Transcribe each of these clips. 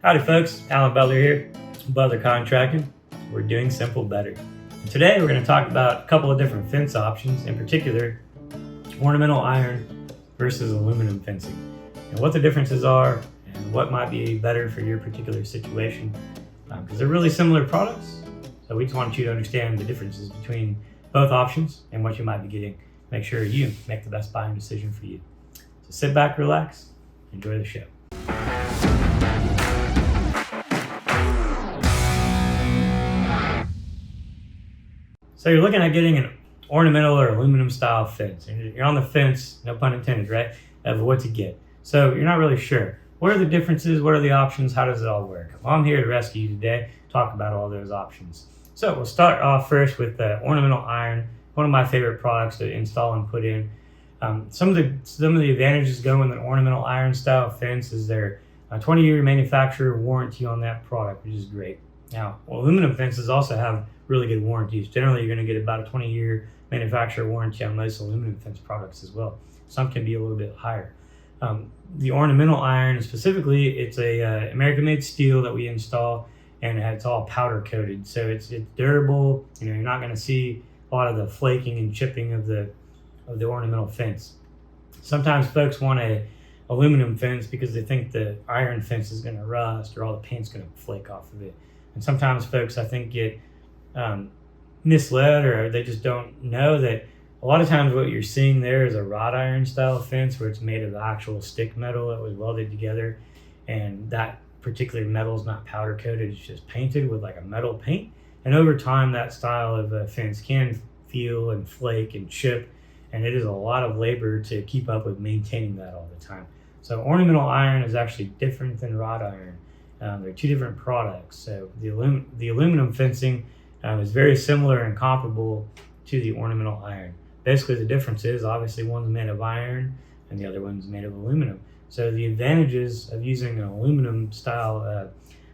Howdy folks, Alan Butler here, Butler Contracting. We're doing simple better. And today we're going to talk about a couple of different fence options, in particular ornamental iron versus aluminum fencing, and what the differences are and what might be better for your particular situation, because they're really similar products. So we just want you to understand the differences between both options and what you might be getting. Make sure you make the best buying decision for you. So sit back, relax, enjoy the show. So you're looking at getting an ornamental or aluminum style fence. And you're on the fence, no pun intended, right, of what to get. So you're not really sure. What are the differences? What are the options? How does it all work? Well, I'm here to rescue you today, talk about all those options. So we'll start off first with the ornamental iron, one of my favorite products to install and put in. Some of the advantages going with an ornamental iron style fence is their 20-year manufacturer warranty on that product, which is great. Now, aluminum fences also have really good warranties. Generally, you're going to get about a 20-year manufacturer warranty on most aluminum fence products as well. Some can be a little bit higher. The ornamental iron, specifically, it's a American-made steel that we install, and it's all powder coated, so it's durable. You're not going to see a lot of the flaking and chipping of the ornamental fence. Sometimes folks want a aluminum fence because they think the iron fence is going to rust or all the paint's going to flake off of it. And sometimes folks, I think, get misled, or they just don't know that a lot of times what you're seeing there is a wrought iron style fence where it's made of actual stick metal that was welded together, and that particular metal is not powder coated, it's just painted with like a metal paint. And over time, that style of fence can feel and flake and chip, and it is a lot of labor to keep up with maintaining that all the time. So ornamental iron is actually different than wrought iron. They're two different products. So the aluminum fencing is very similar and comparable to the ornamental iron. Basically, the difference is obviously one's made of iron and the other one's made of aluminum. So the advantages of using an aluminum style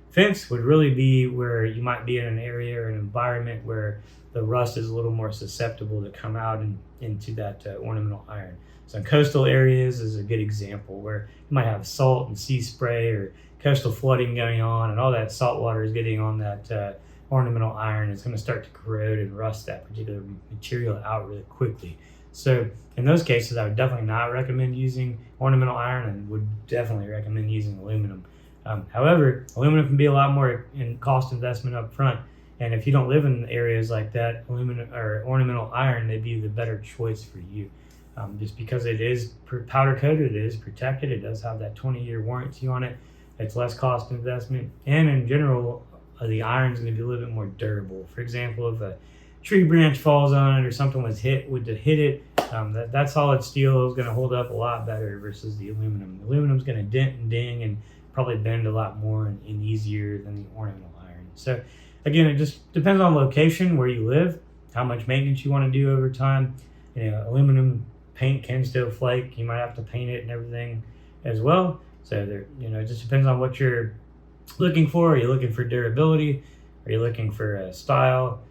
fence would really be where you might be in an area or an environment where the rust is a little more susceptible to come out into that ornamental iron. So in coastal areas is a good example where you might have salt and sea spray or coastal flooding going on, and all that salt water is getting on that ornamental iron. It's going to start to corrode and rust that particular material out really quickly. So in those cases, I would definitely not recommend using ornamental iron, and would definitely recommend using aluminum. However, aluminum can be a lot more in cost investment up front, and if you don't live in areas like that, aluminum or ornamental iron may be the better choice for you. Just because it is powder coated, it is protected, it does have that 20-year warranty on it. It's less cost investment, and in general, the iron is going to be a little bit more durable. For example, if a tree branch falls on it or something was hit it, that solid steel is going to hold up a lot better versus the aluminum. The aluminum is going to dent and ding and probably bend a lot more and easier than the ornamental iron. So again, it just depends on location, where you live, how much maintenance you want to do over time. Aluminum paint can still flake. You might have to paint it and everything as well. So there, it just depends on what you're looking for. Are you looking for durability? Are you looking for style?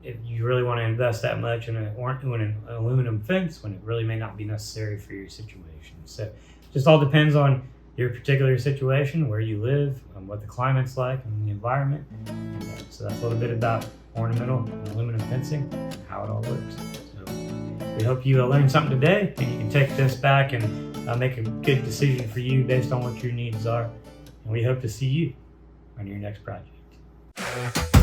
If you really want to invest that much in an aluminum fence, when it really may not be necessary for your situation. So it just all depends on your particular situation, where you live, what the climate's like, and the environment. So that's a little bit about ornamental and aluminum fencing and how it all works. So we hope you learned something today, and you can take this back and make a good decision for you based on what your needs are. And we hope to see you on your next project.